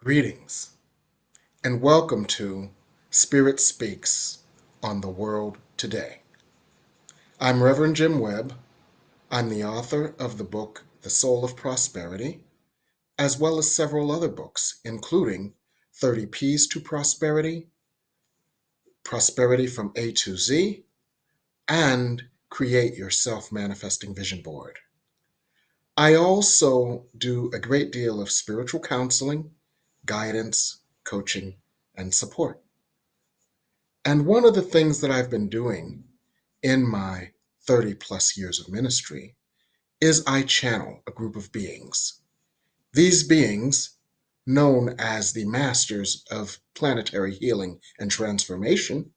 Greetings and welcome to Spirit Speaks on the World Today. I'm Reverend Jim Webb. I'm the author of the book The Soul of Prosperity, as well as several other books, including 30 P's to Prosperity, Prosperity from A to Z, and Create Your Self-Manifesting Vision Board. I also do a great deal of spiritual counseling, guidance, coaching, and support. And one of the things that I've been doing in my 30 plus years of ministry is I channel a group of beings. These beings, known as the masters of planetary healing and transformation,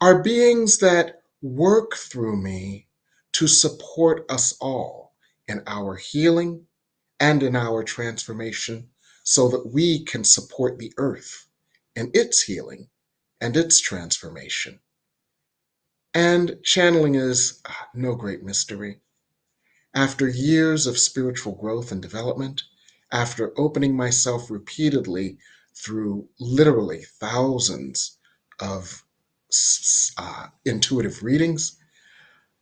are beings that work through me to support us all in our healing and in our transformation so that we can support the earth in its healing and its transformation. And channeling is no great mystery. After years of spiritual growth and development, after opening myself repeatedly through literally thousands of intuitive readings,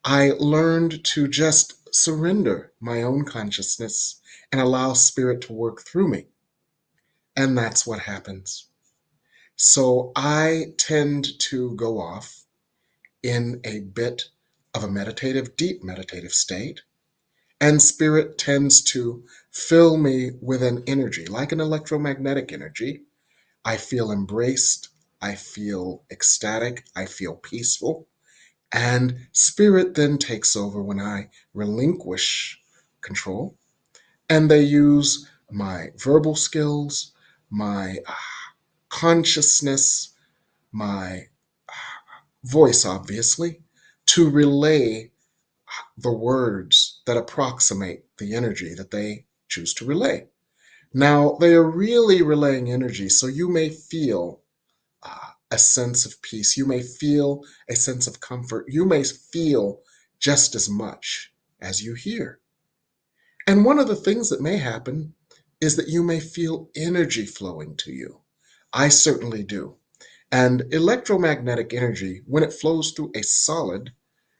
I learned to just surrender my own consciousness and allow spirit to work through me. And that's what happens. So I tend to go off in a bit of a meditative, deep meditative state, and spirit tends to fill me with an energy, like an electromagnetic energy. I feel embraced, I feel ecstatic, I feel peaceful, and spirit then takes over when I relinquish control, and they use my verbal skills, my consciousness, my voice, obviously, to relay the words that approximate the energy that they choose to relay. Now, they are really relaying energy, so you may feel a sense of peace. You may feel a sense of comfort. You may feel just as much as you hear. And one of the things that may happen is that you may feel energy flowing to you. I certainly do. And electromagnetic energy, when it flows through a solid,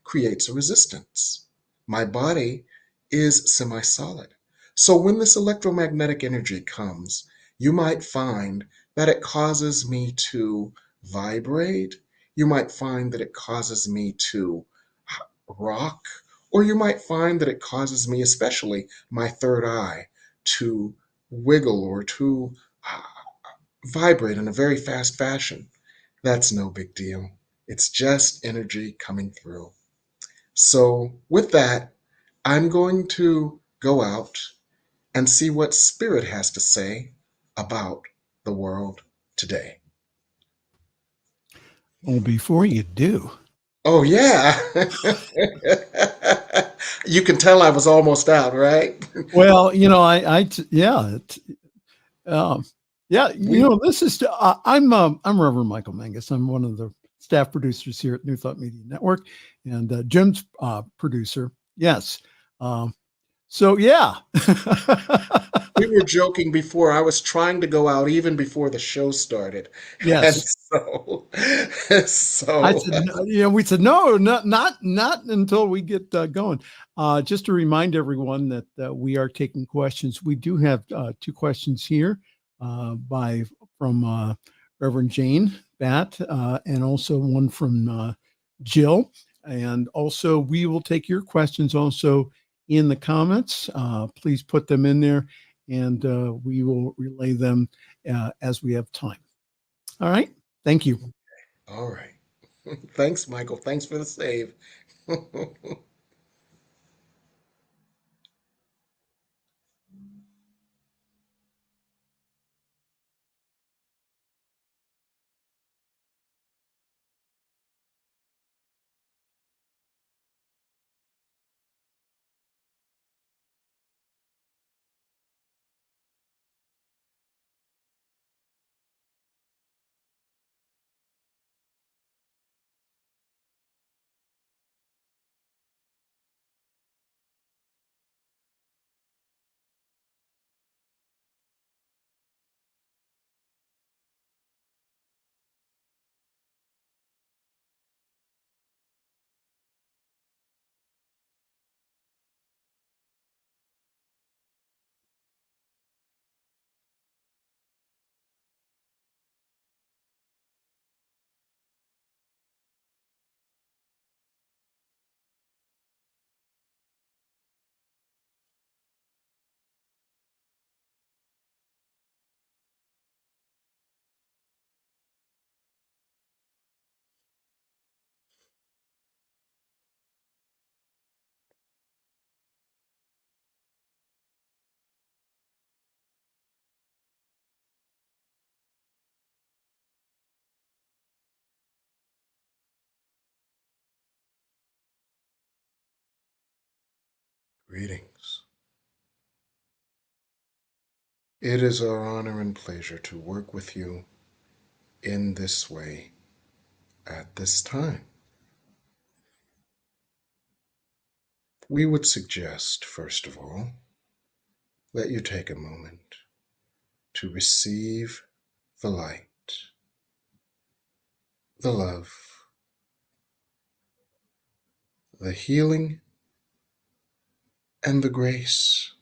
creates a resistance. My body is semi-solid. So when this electromagnetic energy comes, you might find that it causes me to vibrate. You might find that it causes me to rock, or you might find that it causes me, especially my third eye, to wiggle or to vibrate in a very fast fashion. That's no big deal. It's just energy coming through. So, with that, I'm going to go out and see what Spirit has to say about the world today. Well, before you do, Oh, yeah. You can tell I was almost out, right? well, yeah, um, yeah, We, this is. I'm Reverend Michael Mangus. I'm one of the staff producers here at New Thought Media Network, and Jim's producer. Yes. Um, so yeah, we were joking before. I was trying to go out even before the show started. And yes. so, I so said, we said no, not until we get going. Just to remind everyone that we are taking questions. We do have two questions here by from Reverend Jane Batt, and also one from Jill. And also, we will take your questions also in the comments. Please put them in there, and we will relay them as we have time. All right. Thank you. all right. Thanks, Michael. Thanks for the save. Greetings. It is our honor and pleasure to work with you in this way at this time. We would suggest, first of all, that you take a moment to receive the light, the love, the healing, and the grace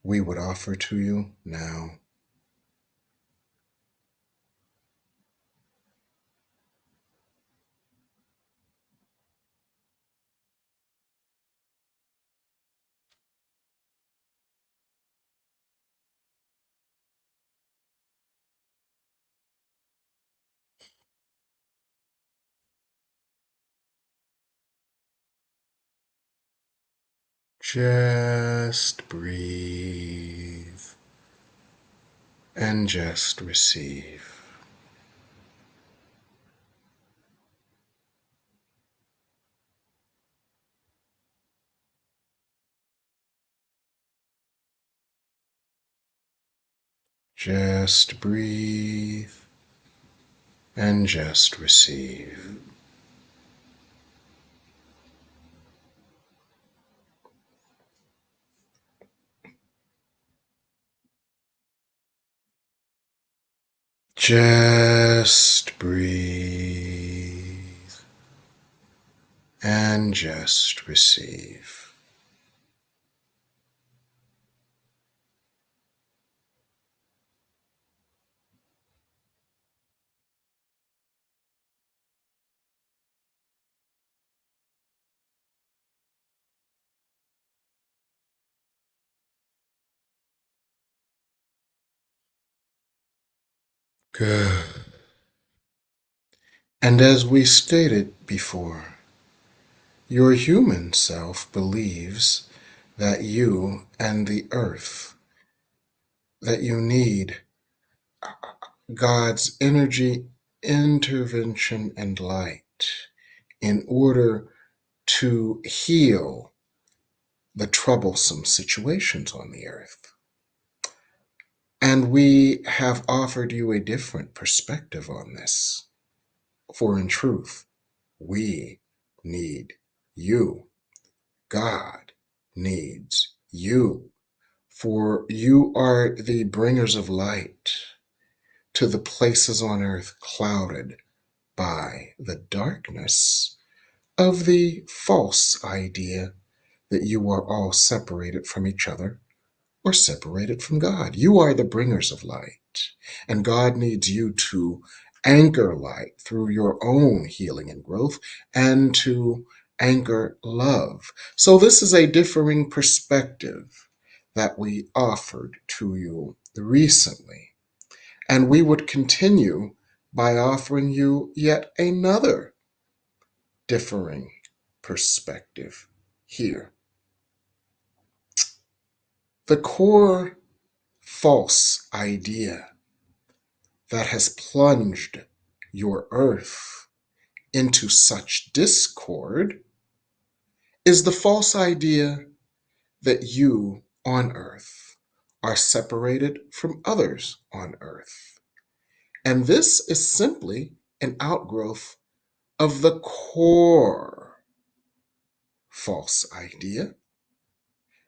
we would offer to you now. Just breathe and just receive. Just breathe and just receive. Just breathe and just receive. Good. And as we stated before, your human self believes that you and the earth, that you need God's energy, intervention, and light in order to heal the troublesome situations on the earth. And we have offered you a different perspective on this. For in truth, we need you. God needs you. For you are the bringers of light to the places on earth clouded by the darkness of the false idea that you are all separated from each other or separated from God. You are the bringers of light, and God needs you to anchor light through your own healing and growth and to anchor love. So, this is a differing perspective that we offered to you recently, and we would continue by offering you yet another differing perspective here. The core false idea that has plunged your earth into such discord is the false idea that you on earth are separated from others on earth. And this is simply an outgrowth of the core false idea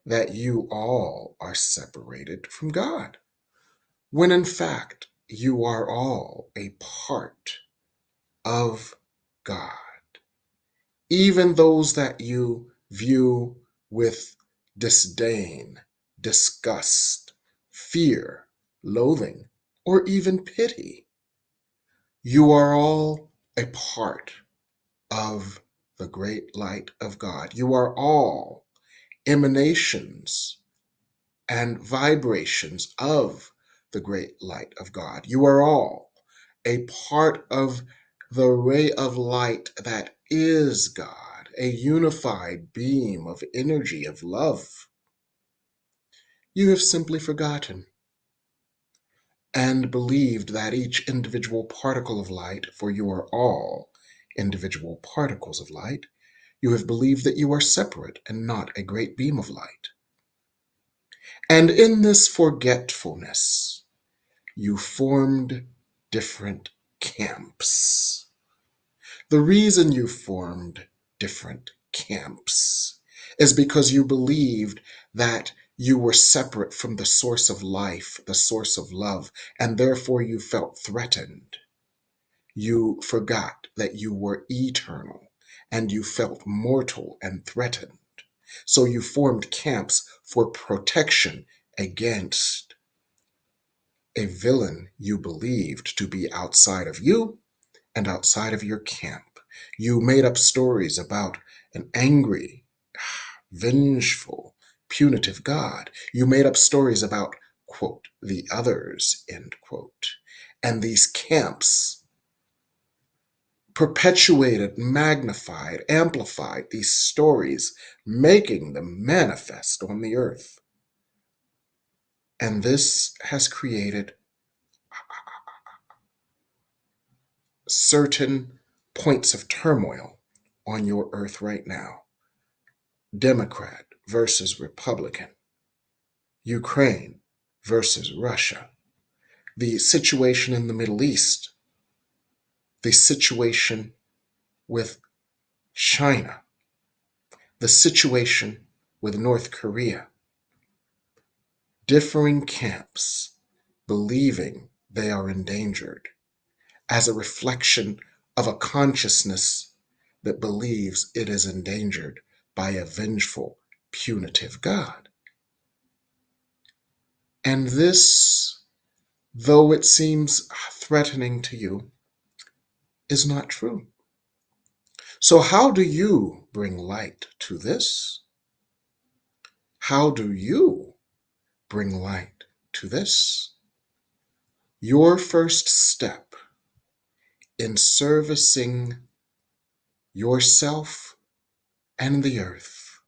that you all are separated from God, when in fact you are all a part of God. Even those that you view with disdain, disgust, fear, loathing, or even pity, you are all a part of the great light of God. You are all emanations and vibrations of the great light of God. You are all a part of the ray of light that is God, a unified beam of energy, of love. You have simply forgotten and believed that each individual particle of light, for you are all individual particles of light, You have believed that you are separate and not a great beam of light. And in this forgetfulness, you formed different camps. The reason you formed different camps is because you believed that you were separate from the source of life, the source of love, and therefore you felt threatened. You forgot that you were eternal and you felt mortal and threatened. So you formed camps for protection against a villain you believed to be outside of you and outside of your camp. You made up stories about an angry, vengeful, punitive God. You made up stories about, quote, the others, end quote. And these camps perpetuated, magnified, amplified these stories, making them manifest on the earth. And this has created certain points of turmoil on your earth right now. Democrat versus Republican, Ukraine versus Russia, the situation in the Middle East, the situation with China, the situation with North Korea, differing camps believing they are endangered as a reflection of a consciousness that believes it is endangered by a vengeful, punitive God. And this, though it seems threatening to you, is not true. So, how do you bring light to this? How do you bring light to this? Your first step in servicing yourself and the earth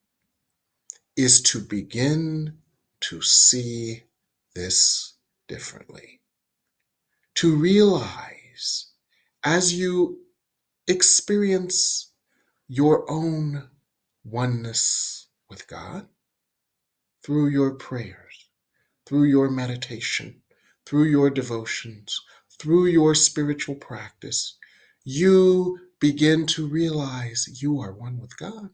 is to begin to see this differently. To realize as you experience your own oneness with God through your prayers, through your meditation, through your devotions, through your spiritual practice, you begin to realize you are one with God.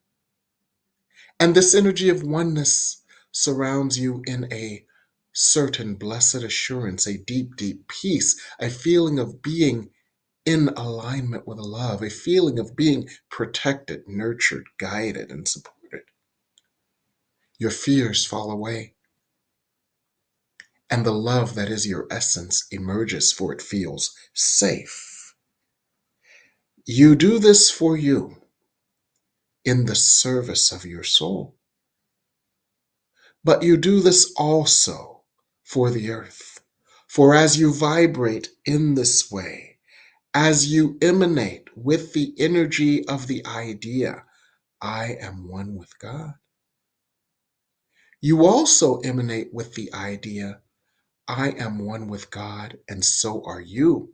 And this energy of oneness surrounds you in a certain blessed assurance, a deep, deep peace, a feeling of being in alignment with love, a feeling of being protected, nurtured, guided, and supported. Your fears fall away, and the love that is your essence emerges, for it feels safe. You do this for you in the service of your soul, but you do this also for the earth. For as you vibrate in this way, as you emanate with the energy of the idea, I am one with God, you also emanate with the idea, I am one with God, and so are you.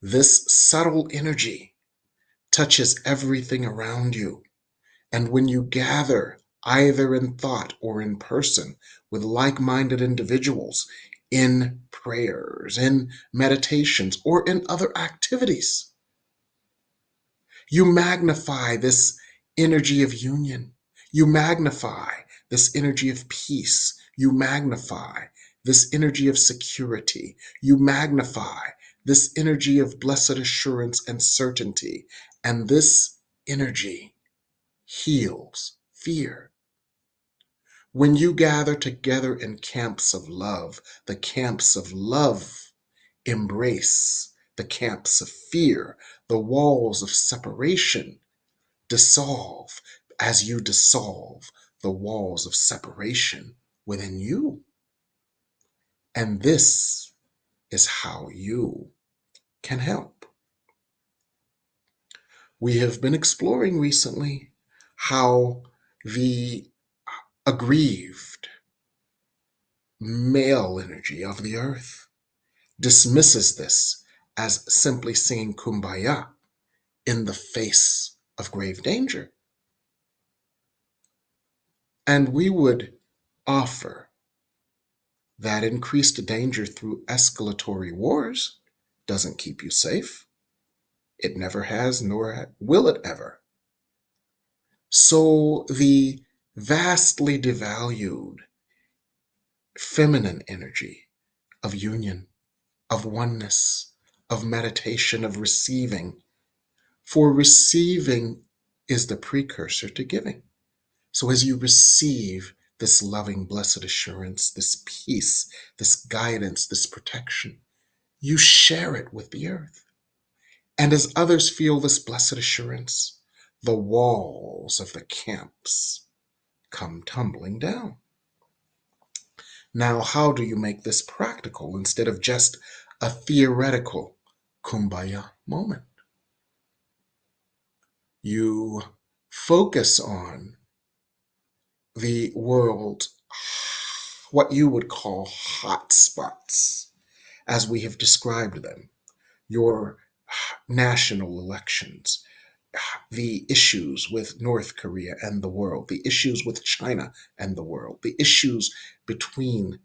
This subtle energy touches everything around you. And when you gather, either in thought or in person, with like-minded individuals, in prayers, in meditations, or in other activities, you magnify this energy of union. You magnify this energy of peace. You magnify this energy of security. You magnify this energy of blessed assurance and certainty. And this energy heals fear. When you gather together in camps of love, the camps of love embrace the camps of fear, the walls of separation dissolve as you dissolve the walls of separation within you. And this is how you can help. We have been exploring recently how the aggrieved male energy of the earth dismisses this as simply singing kumbaya in the face of grave danger. And we would offer that increased danger through escalatory wars doesn't keep you safe. It never has, nor will it ever. So the vastly devalued feminine energy of union, of oneness, of meditation, of receiving, for receiving is the precursor to giving. So as you receive this loving, blessed assurance, this peace, this guidance, this protection, you share it with the earth. And as others feel this blessed assurance, the walls of the camps come tumbling down. Now, how do you make this practical instead of just a theoretical kumbaya moment? You focus on the world, what you would call hot spots, as we have described them, your national elections, the issues with North Korea and the world, the issues with China and the world, the issues between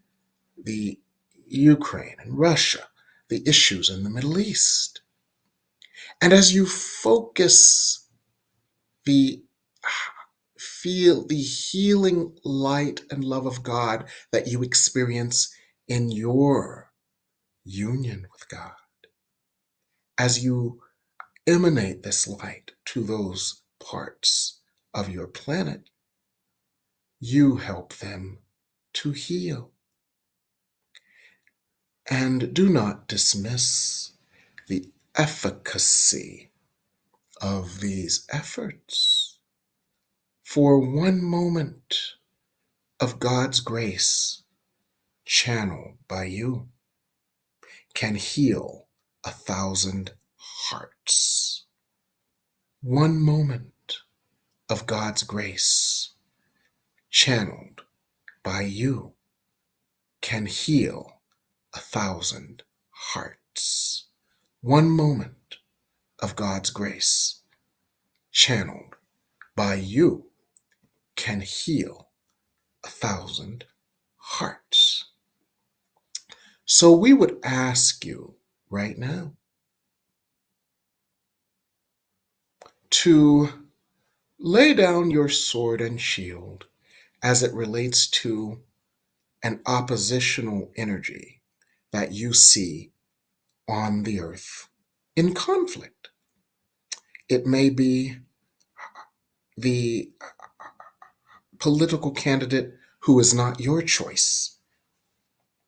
the Ukraine and Russia, the issues in the Middle East. And as you focus the feel the healing light and love of God that you experience in your union with God, as you emanate this light to those parts of your planet, you help them to heal. And do not dismiss the efficacy of these efforts. For one moment of God's grace channeled by you can heal 1,000 hearts. One moment of God's grace channeled by you can heal 1,000 hearts. One moment of God's grace channeled by you can heal 1,000 hearts. So we would ask you right now to lay down your sword and shield as it relates to an oppositional energy that you see on the earth in conflict. It may be the political candidate who is not your choice,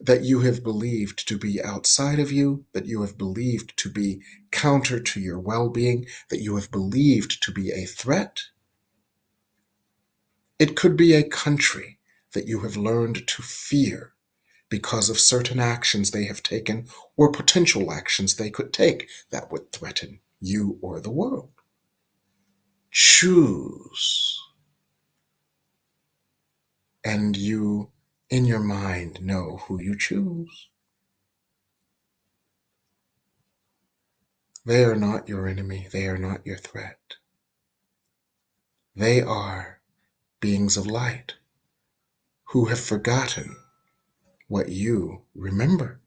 that you have believed to be outside of you, that you have believed to be counter to your well being, that you have believed to be a threat. It could be a country that you have learned to fear because of certain actions they have taken or potential actions they could take that would threaten you or the world. Choose, and you, in your mind, know who you choose. They are not your enemy. They are not your threat. They are beings of light who have forgotten what you remember.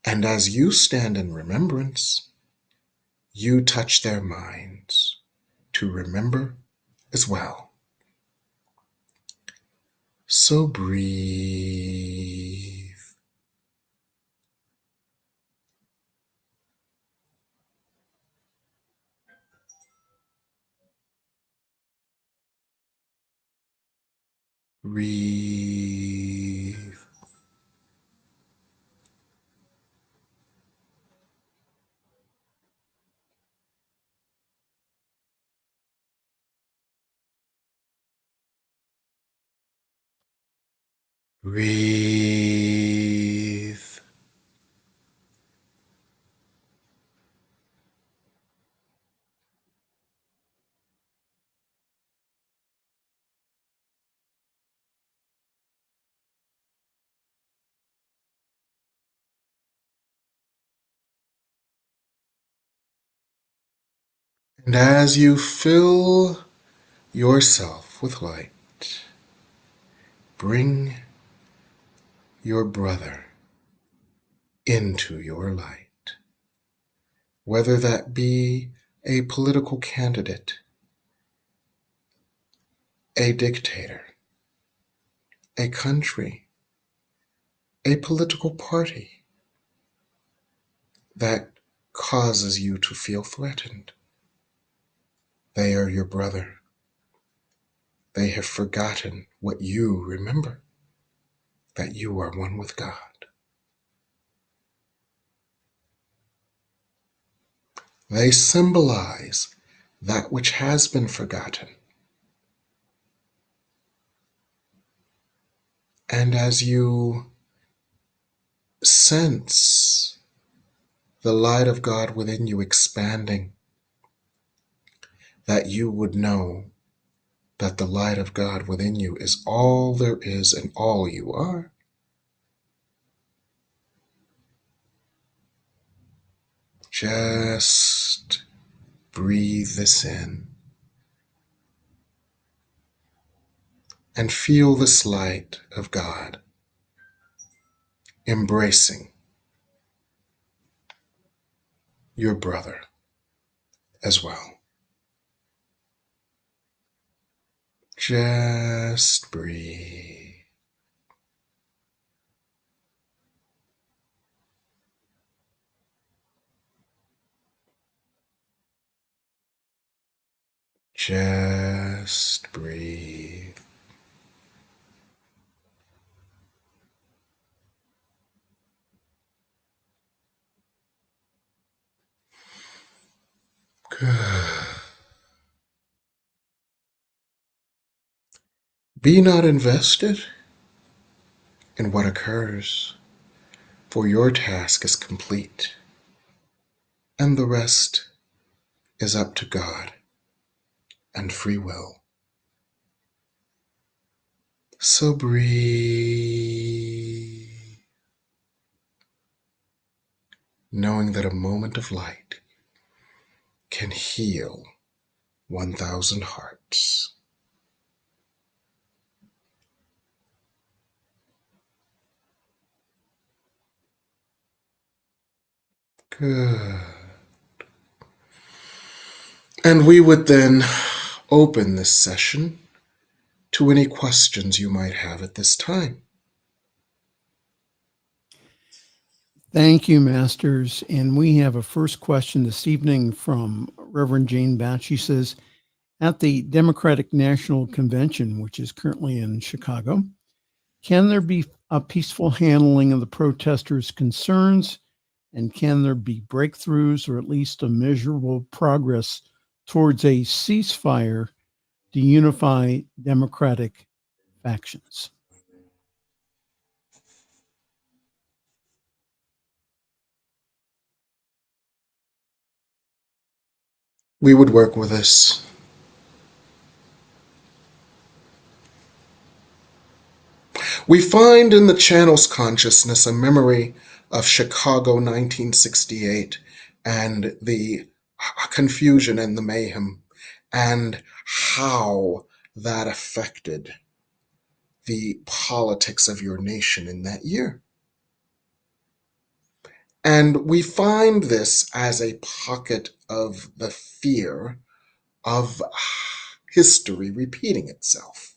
And as you stand in remembrance, you touch their minds to remember as well. So breathe. Breathe. Breathe. And as you fill yourself with light, bring your brother into your light, whether that be a political candidate, a dictator, a country, a political party that causes you to feel threatened. They are your brother. They have forgotten what you remember, that you are one with God. They symbolize that which has been forgotten. And as you sense the light of God within you expanding, that you would know that the light of God within you is all there is and all you are. Just breathe this in and feel this light of God embracing your brother as well. Just breathe. Just breathe. Good. Be not invested in what occurs, for your task is complete, and the rest is up to God and free will. So breathe, knowing that a moment of light can heal 1,000 hearts. Good. And we would then open this session to any questions you might have at this time. Thank you, Masters. And we have a first question this evening from Reverend Jane Batch. She says, at the Democratic National Convention, which is currently in Chicago, can there be a peaceful handling of the protesters' concerns? And can there be breakthroughs or at least a measurable progress towards a ceasefire to unify Democratic factions? We would work with this. We find in the channel's consciousness a memory of Chicago 1968 and the confusion and the mayhem and how that affected the politics of your nation in that year. And we find this as a pocket of the fear of history repeating itself.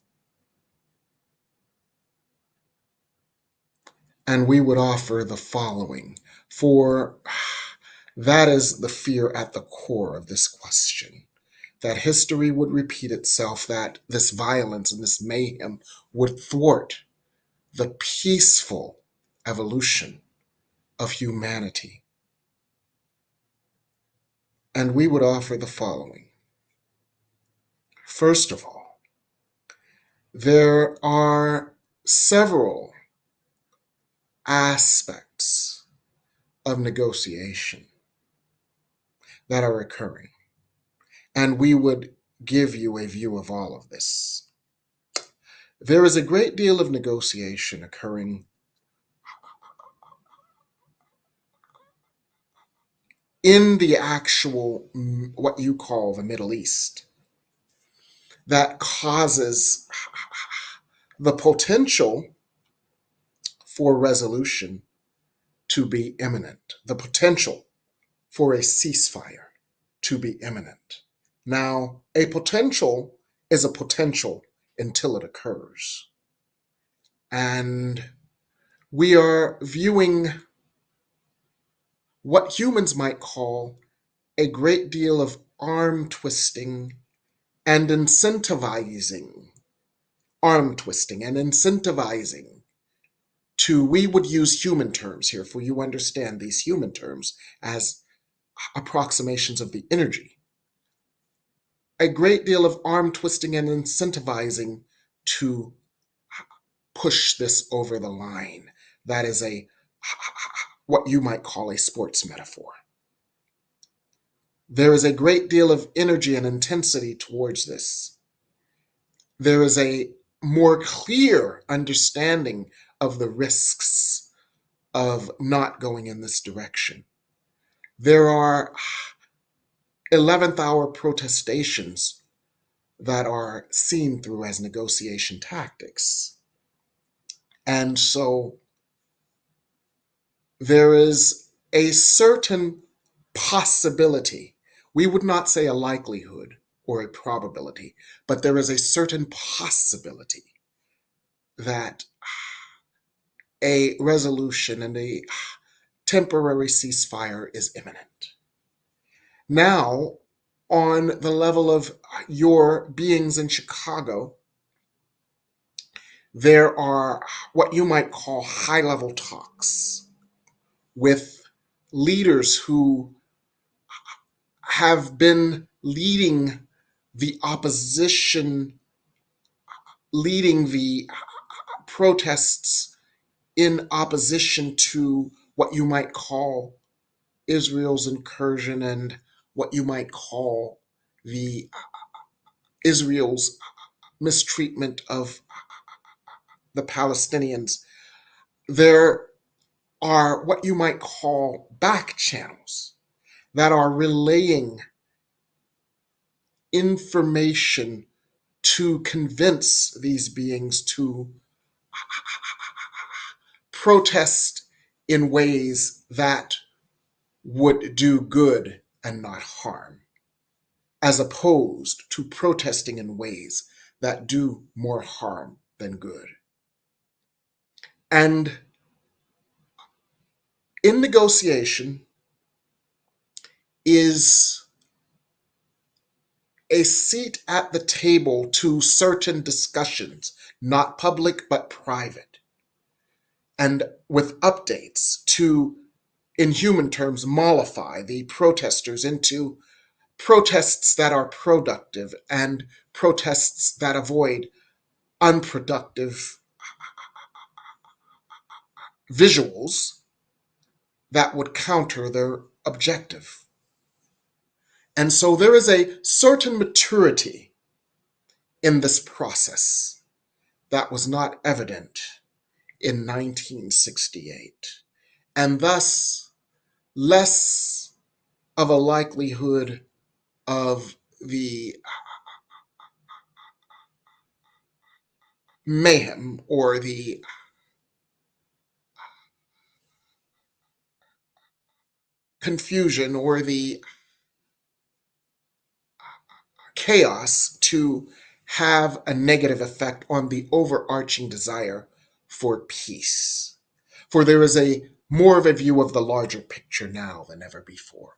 And we would offer the following, for that is the fear at the core of this question, that history would repeat itself, that this violence and this mayhem would thwart the peaceful evolution of humanity. And we would offer the following. First of all, there are several aspects of negotiation that are occurring, and we would give you a view of all of this. There is a great deal of negotiation occurring in the actual, what you call the Middle East, that causes the potential for resolution to be imminent, the potential for a ceasefire to be imminent. Now, a potential is a potential until it occurs. And we are viewing what humans might call a great deal of arm twisting and incentivizing, arm twisting and incentivizing to, we would use human terms here, for you understand these human terms as approximations of the energy. A great deal of arm twisting and incentivizing to push this over the line. That is a what you might call a sports metaphor. There is a great deal of energy and intensity towards this. There is a more clear understanding of the risks of not going in this direction. There are 11th hour protestations that are seen through as negotiation tactics. And so there is a certain possibility. We would not say a likelihood or a probability, but there is a certain possibility that a resolution and a temporary ceasefire is imminent. Now, on the level of your beings in Chicago, there are what you might call high level talks with leaders who have been leading the opposition, leading the protests in opposition to what you might call Israel's incursion and what you might call the Israel's mistreatment of the Palestinians. There are what you might call back channels that are relaying information to convince these beings to protest in ways that would do good and not harm, as opposed to protesting in ways that do more harm than good. And in negotiation is a seat at the table to certain discussions, not public but private, and with updates to, in human terms, mollify the protesters into protests that are productive and protests that avoid unproductive visuals that would counter their objective. And so there is a certain maturity in this process that was not evident in 1968, and thus less of a likelihood of the mayhem or the confusion or the chaos to have a negative effect on the overarching desire for peace. For there is a more of a view of the larger picture now than ever before.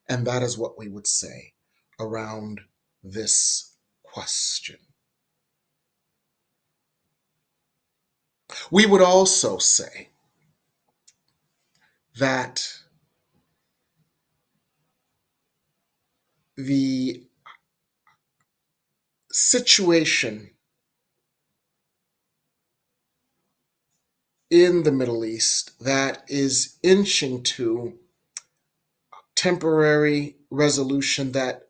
And that is what we would say around this question. We would also say that the situation in the Middle East that is inching to temporary resolution that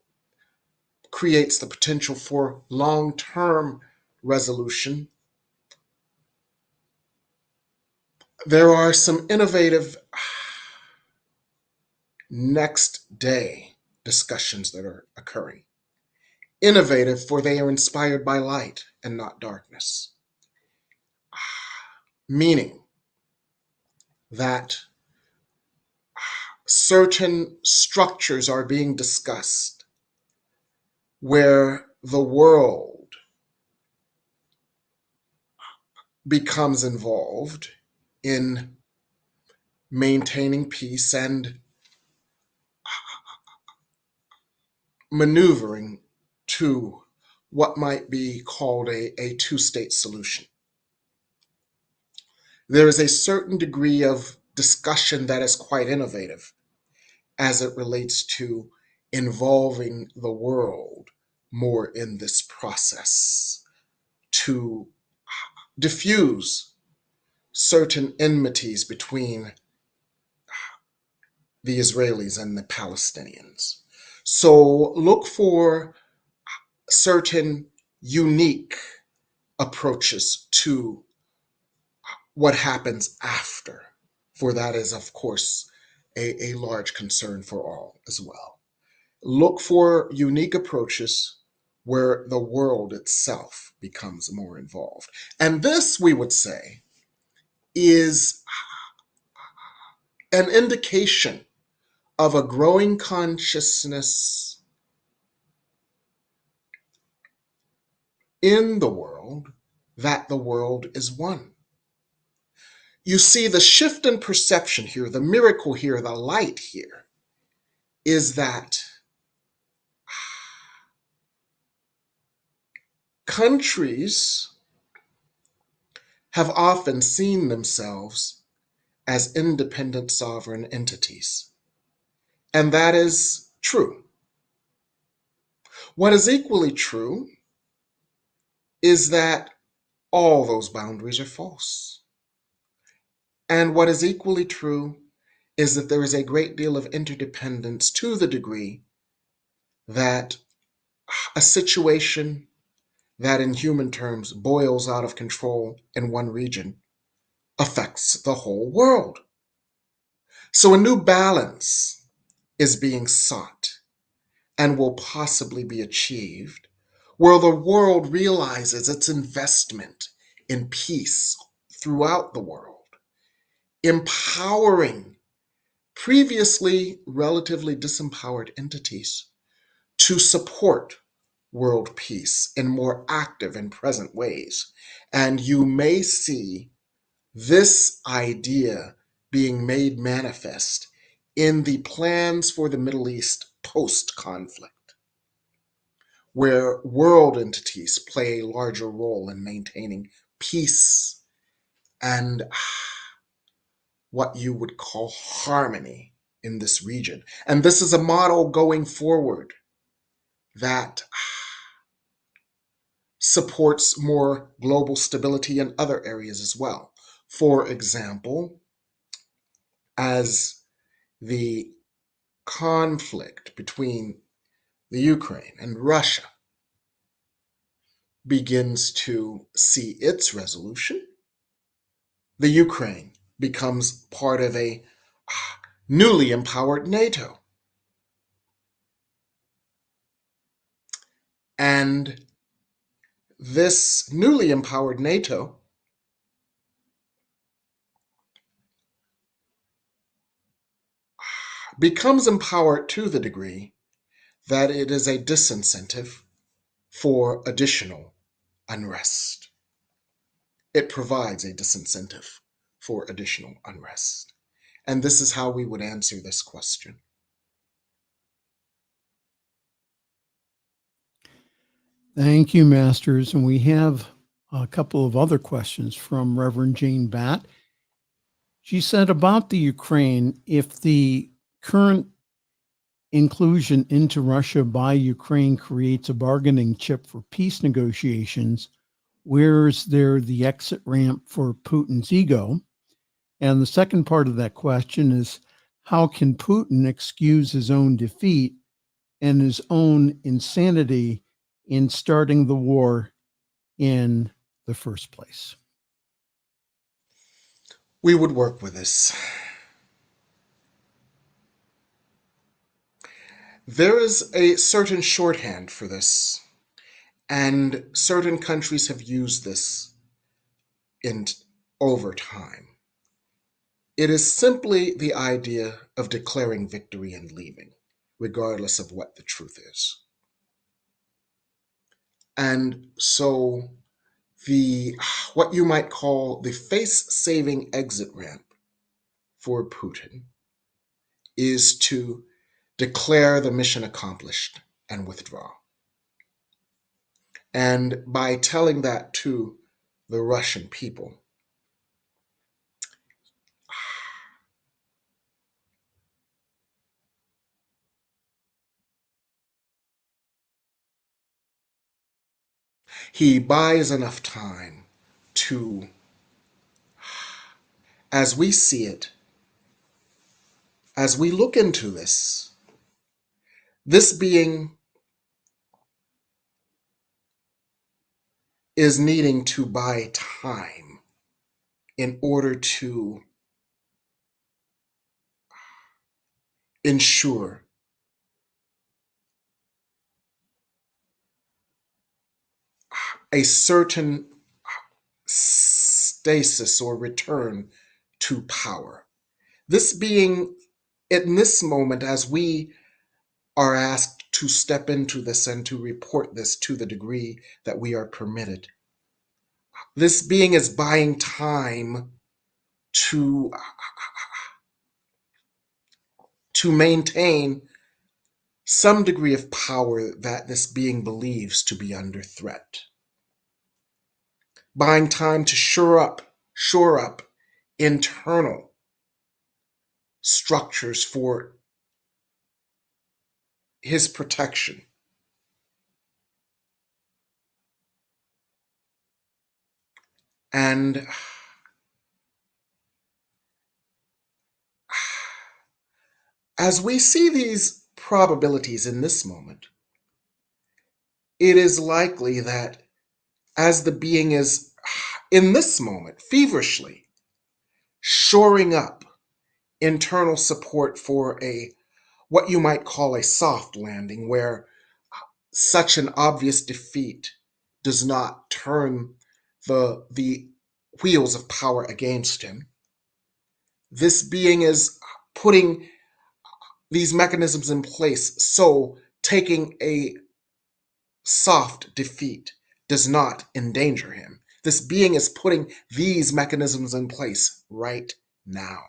creates the potential for long-term resolution. There are some innovative next day discussions that are occurring. Innovative, for they are inspired by light and not darkness. Meaning that certain structures are being discussed where the world becomes involved in maintaining peace and maneuvering to what might be called a two-state solution. There is a certain degree of discussion that is quite innovative as it relates to involving the world more in this process to diffuse certain enmities between the Israelis and the Palestinians. So look for certain unique approaches to what happens after, for that is, of course, a large concern for all as well. Look for unique approaches where the world itself becomes more involved. And this, we would say, is an indication of a growing consciousness in the world that the world is one. You see, the shift in perception here, the miracle here, the light here, is that countries have often seen themselves as independent sovereign entities. And that is true. What is equally true is that all those boundaries are false. And what is equally true is that there is a great deal of interdependence to the degree that a situation that in human terms boils out of control in one region affects the whole world. So a new balance is being sought and will possibly be achieved where the world realizes its investment in peace throughout the world, empowering previously relatively disempowered entities to support world peace in more active and present ways. And you may see this idea being made manifest in the plans for the Middle East post-conflict, where world entities play a larger role in maintaining peace and what you would call harmony in this region. And this is a model going forward that supports more global stability in other areas as well. For example, as the conflict between the Ukraine and Russia begins to see its resolution, the Ukraine becomes part of a newly empowered NATO. And this newly empowered NATO becomes empowered to the degree that it is a disincentive for additional unrest. It provides a disincentive for additional unrest. And this is how we would answer this question. Thank you, Masters. And we have a couple of other questions from Reverend Jane Batt. She said about the Ukraine, if the current inclusion into Russia by Ukraine creates a bargaining chip for peace negotiations, where is there the exit ramp for Putin's ego? And the second part of that question is, how can Putin excuse his own defeat and his own insanity in starting the war in the first place? We would work with this. There is a certain shorthand for this, and certain countries have used this in over time. It is simply the idea of declaring victory and leaving, regardless of what the truth is. And so the what you might call the face-saving exit ramp for Putin is to declare the mission accomplished and withdraw. And by telling that to the Russian people, he buys enough time to, as we see it, as we look into this being is needing to buy time in order to ensure a certain stasis or return to power. This being, in this moment, as we are asked to step into this and to report this to the degree that we are permitted, this being is buying time to maintain some degree of power that this being believes to be under threat. Buying time to shore up internal structures for his protection. And as we see these probabilities in this moment, it is likely that as the being is in this moment feverishly shoring up internal support for a what you might call a soft landing where such an obvious defeat does not turn the wheels of power against him. This being is putting these mechanisms in place, so taking a soft defeat does not endanger him. This being is putting these mechanisms in place right now.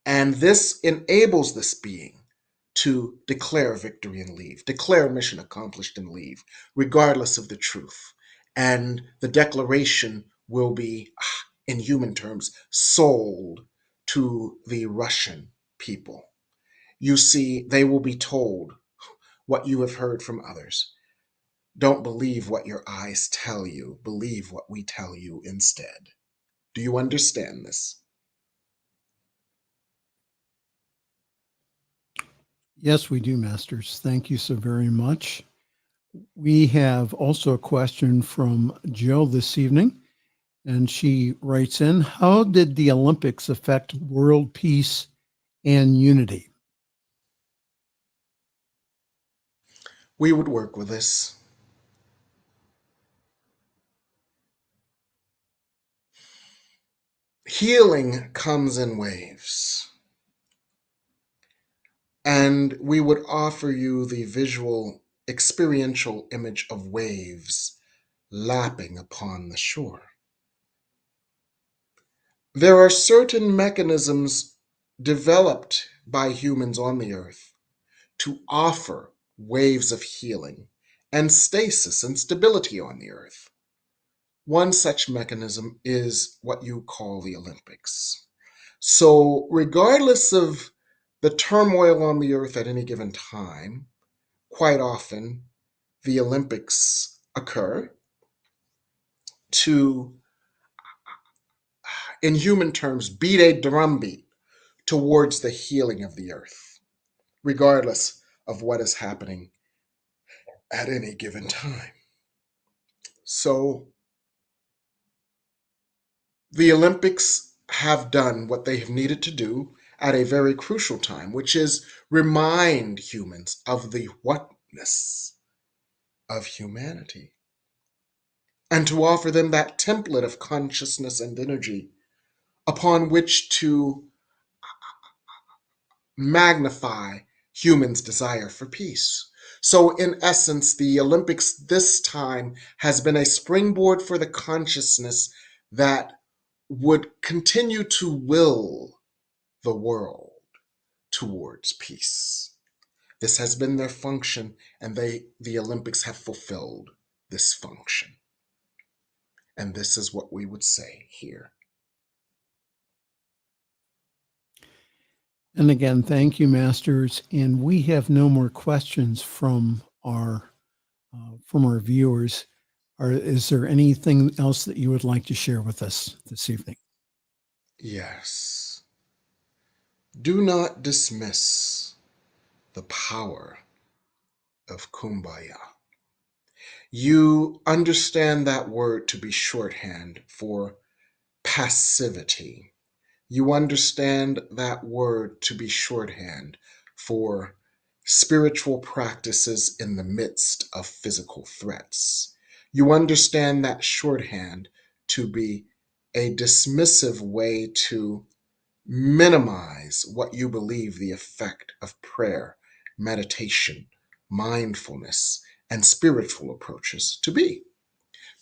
And this enables this being to declare victory and leave, declare mission accomplished and leave, regardless of the truth. And the declaration will be, in human terms, sold to the Russian people. You see, they will be told what you have heard from others. Don't believe what your eyes tell you, believe what we tell you instead. Do you understand this? Yes, we do, Masters. Thank you so very much. We have also a question from Jill this evening, and she writes in, how did the Olympics affect world peace and unity? We would work with this. Healing comes in waves. And we would offer you the visual, experiential image of waves lapping upon the shore. There are certain mechanisms developed by humans on the earth to offer waves of healing and stasis and stability on the earth. One such mechanism is what you call the Olympics. So, regardless of the turmoil on the earth at any given time, quite often the Olympics occur to, in human terms, beat a drumbeat towards the healing of the earth, regardless of what is happening at any given time. So the Olympics have done what they have needed to do at a very crucial time, which is remind humans of the whatness of humanity and to offer them that template of consciousness and energy upon which to magnify humans' desire for peace. So, in essence, the Olympics this time has been a springboard for the consciousness that would continue to will the world towards peace. This has been their function, and the Olympics have fulfilled this function. And this is what we would say here. And again, thank you, Masters. And we have no more questions from our viewers. Is there anything else that you would like to share with us this evening? Yes. Do not dismiss the power of kumbaya. You understand that word to be shorthand for passivity. You understand that word to be shorthand for spiritual practices in the midst of physical threats. You understand that shorthand to be a dismissive way to minimize what you believe the effect of prayer, meditation, mindfulness, and spiritual approaches to be.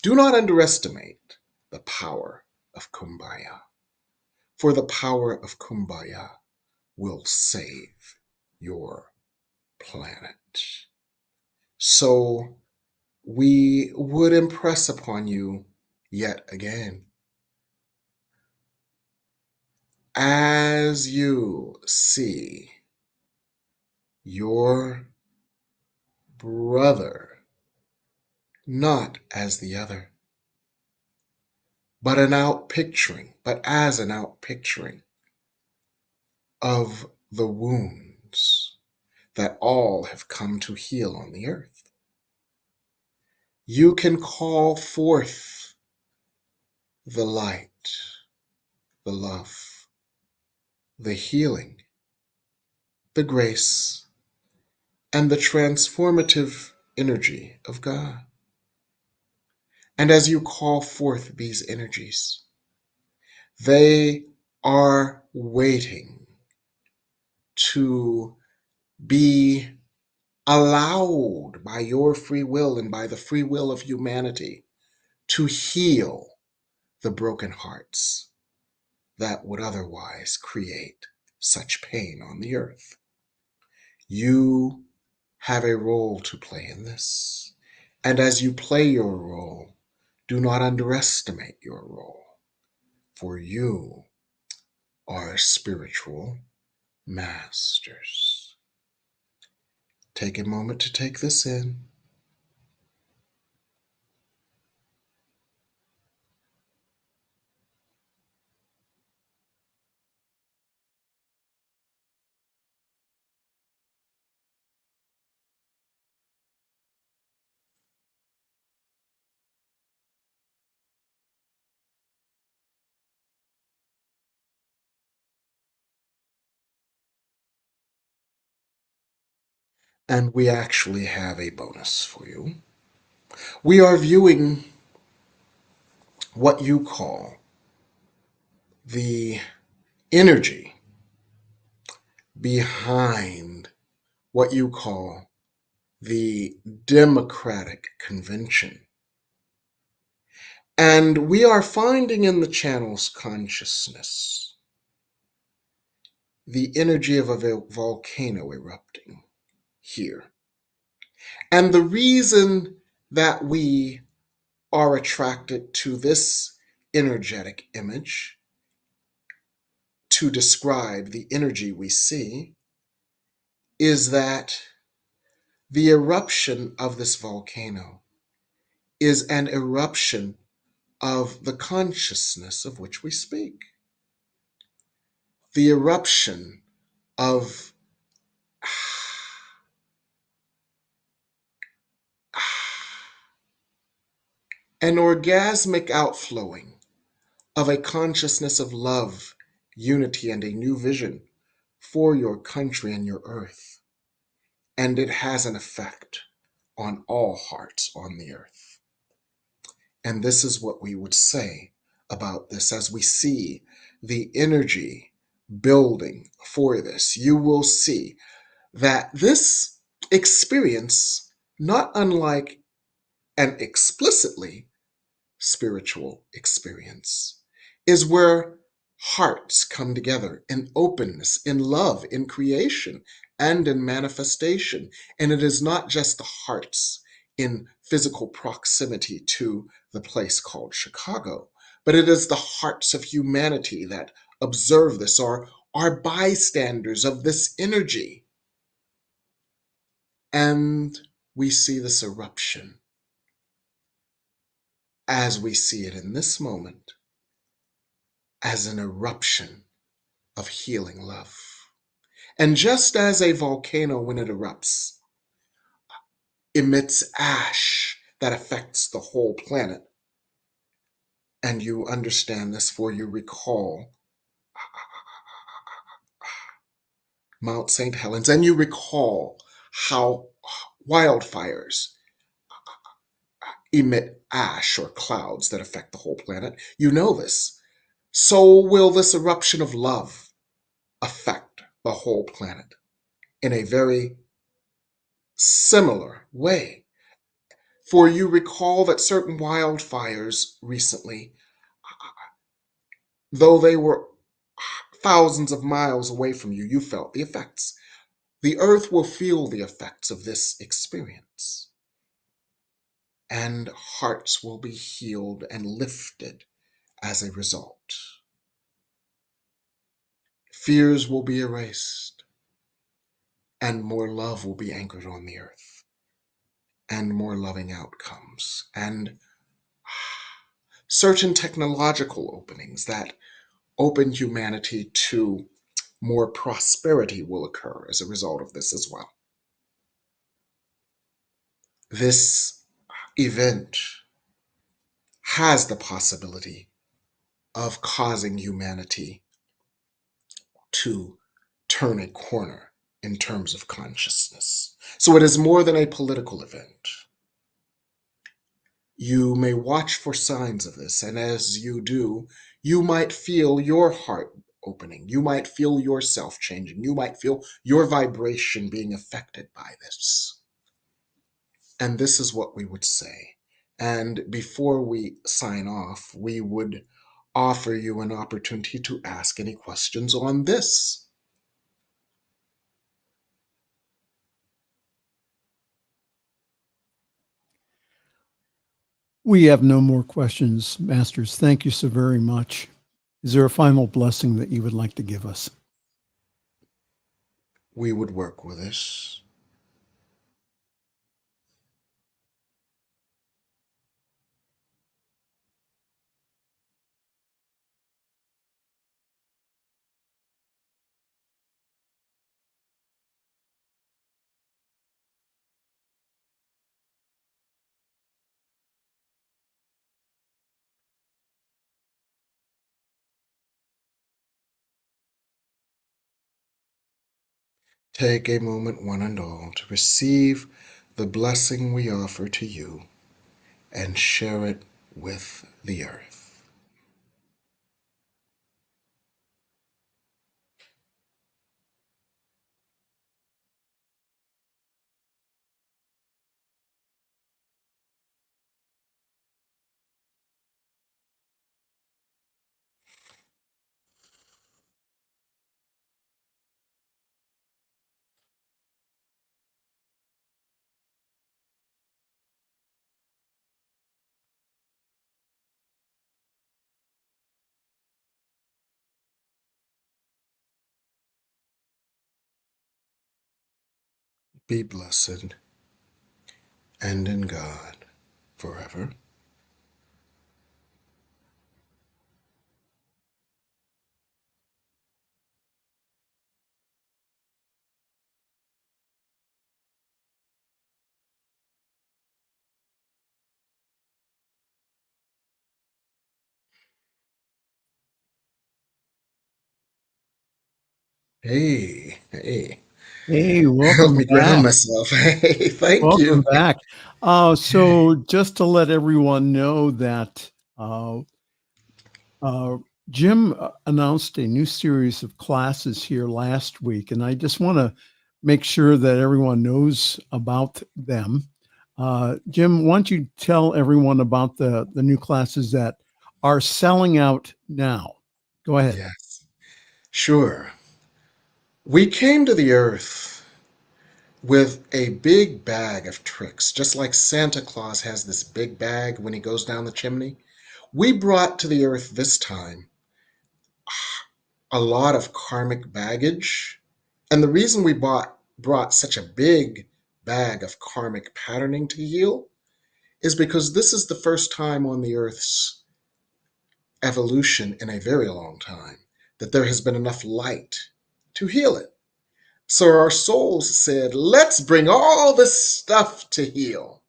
Do not underestimate the power of kumbaya, for the power of kumbaya will save your planet. So we would impress upon you yet again, as you see your brother not as the other, but as an outpicturing of the wounds that all have come to heal on the earth. You can call forth the light, the love, the healing, the grace, and the transformative energy of God. And as you call forth these energies, they are waiting to be allowed by your free will and by the free will of humanity to heal the broken hearts that would otherwise create such pain on the earth. You have a role to play in this. And as you play your role, do not underestimate your role, for you are spiritual masters. Take a moment to take this in. And we actually have a bonus for you. We are viewing what you call the energy behind what you call the Democratic Convention. And we are finding in the channel's consciousness the energy of a volcano erupting here. And the reason that we are attracted to this energetic image to describe the energy we see is that the eruption of this volcano is an eruption of the consciousness of which we speak. The eruption of an orgasmic outflowing of a consciousness of love, unity, and a new vision for your country and your earth. And it has an effect on all hearts on the earth. And this is what we would say about this as we see the energy building for this. You will see that this experience, not unlike an explicitly spiritual experience, is where hearts come together in openness, in love, in creation, and in manifestation. And it is not just the hearts in physical proximity to the place called Chicago, but it is the hearts of humanity that observe this or are bystanders of this energy. And we see this eruption as we see it in this moment as an eruption of healing love. And just as a volcano, when it erupts, emits ash that affects the whole planet, and you understand this, for you recall Mount St. Helens, and you recall how wildfires emit ash or clouds that affect the whole planet. You know this. So will this eruption of love affect the whole planet in a very similar way. For you recall that certain wildfires recently, though they were thousands of miles away from you, you felt the effects. The earth will feel the effects of this experience, and hearts will be healed and lifted as a result. Fears will be erased, and more love will be anchored on the earth, and more loving outcomes, and certain technological openings that open humanity to more prosperity will occur as a result of this as well. This event has the possibility of causing humanity to turn a corner in terms of consciousness. So it is more than a political event. You may watch for signs of this, and as you do, you might feel your heart opening. You might feel yourself changing. You might feel your vibration being affected by this. And this is what we would say. And before we sign off, we would offer you an opportunity to ask any questions on this. We have no more questions, Masters. Thank you so very much. Is there a final blessing that you would like to give us? We would work with this. Take a moment, one and all, to receive the blessing we offer to you and share it with the earth. Be blessed and in God forever. Hey, hey. Hey, Help welcome me ground back. myself. Hey, thank Welcome you. back. So just to let everyone know that uh, uh, Jim announced a new series of classes here last week, and I just want to make sure that everyone knows about them. Jim, why don't you tell everyone about the new classes that are selling out now? Go ahead. Yes, sure. We came to the earth with a big bag of tricks, just like Santa Claus has this big bag when he goes down the chimney. We brought to the earth this time a lot of karmic baggage. And the reason we brought such a big bag of karmic patterning to heal is because this is the first time on the earth's evolution in a very long time that there has been enough light to heal it. So our souls said, let's bring all this stuff to heal.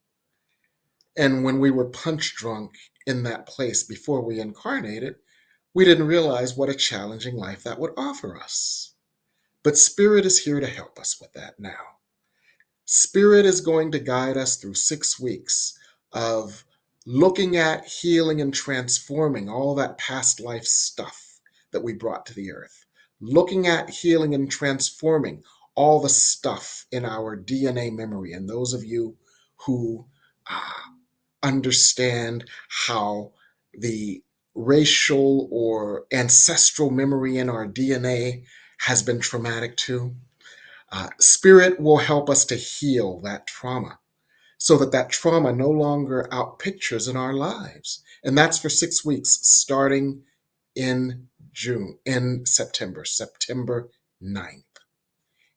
And when we were punch drunk in that place before we incarnated, we didn't realize what a challenging life that would offer us. But Spirit is here to help us with that now. Spirit is going to guide us through 6 weeks of looking at, healing, and transforming all that past life stuff that we brought to the earth. Looking at, healing, and transforming all the stuff in our DNA memory. And those of you who understand how the racial or ancestral memory in our DNA has been traumatic too, Spirit will help us to heal that trauma so that that trauma no longer outpictures in our lives. And that's for 6 weeks, starting in September, September 9th.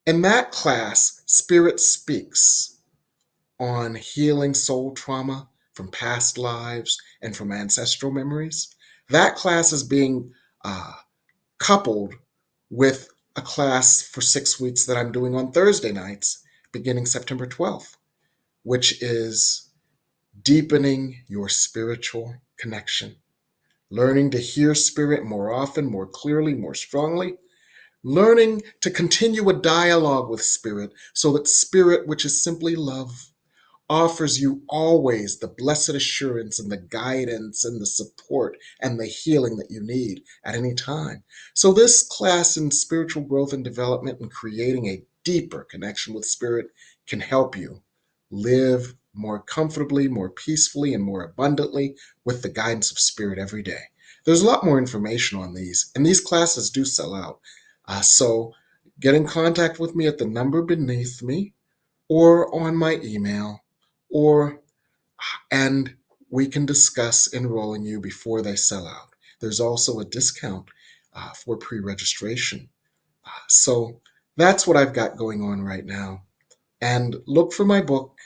In that class, Spirit speaks on healing soul trauma from past lives and from ancestral memories. That class is being uh, coupled with a class for 6 weeks that I'm doing on Thursday nights beginning September 12th, which is deepening your spiritual connection, learning to hear spirit more often, more clearly, more strongly, learning to continue a dialogue with spirit so that spirit, which is simply love, offers you always the blessed assurance and the guidance and the support and the healing that you need at any time. So, this class in spiritual growth and development and creating a deeper connection with spirit can help you live more comfortably, more peacefully, and more abundantly with the guidance of spirit every day. There's a lot more information on these, and these classes do sell out. So, get in contact with me at the number beneath me or on my email, or and we can discuss enrolling you before they sell out. There's also a discount for pre-registration. So that's what I've got going on right now. And look for my book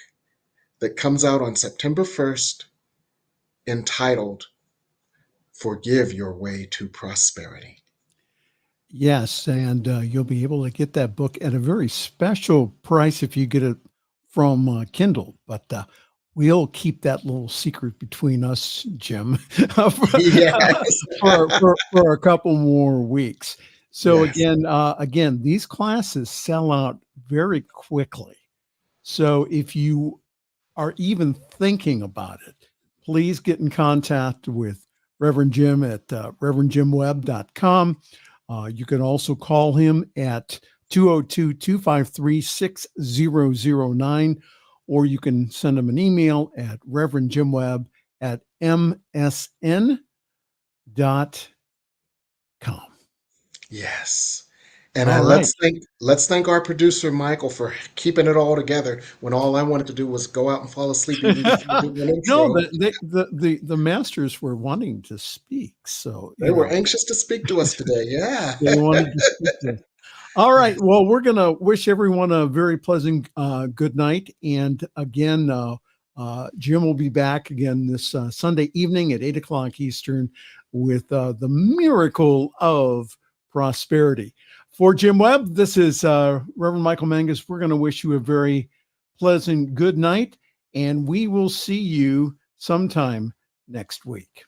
that comes out on September 1st, entitled Forgive Your Way to Prosperity. Yes, and you'll be able to get that book at a very special price if you get it from Kindle. But we'll keep that little secret between us, Jim, Yes. for a couple more weeks. So Yes. again, these classes sell out very quickly. So if you are even thinking about it, please get in contact with Reverend Jim at reverendjimwebb.com. You can also call him at 202 253 6009, or you can send him an email at reverendjimwebb at msn.com. Yes. And All right. let's thank our producer Michael for keeping it all together when all I wanted to do was go out and fall asleep even before doing an No, intro. the masters were wanting to speak. So, They were anxious to speak to us today. Yeah. they wanted to speak to us. All right. Well, we're going to wish everyone a very pleasant good night. And again, Jim will be back again this Sunday evening at 8 o'clock Eastern with the miracle of prosperity. For Jim Webb, this is Reverend Michael Mangus. We're going to wish you a very pleasant good night, and we will see you sometime next week.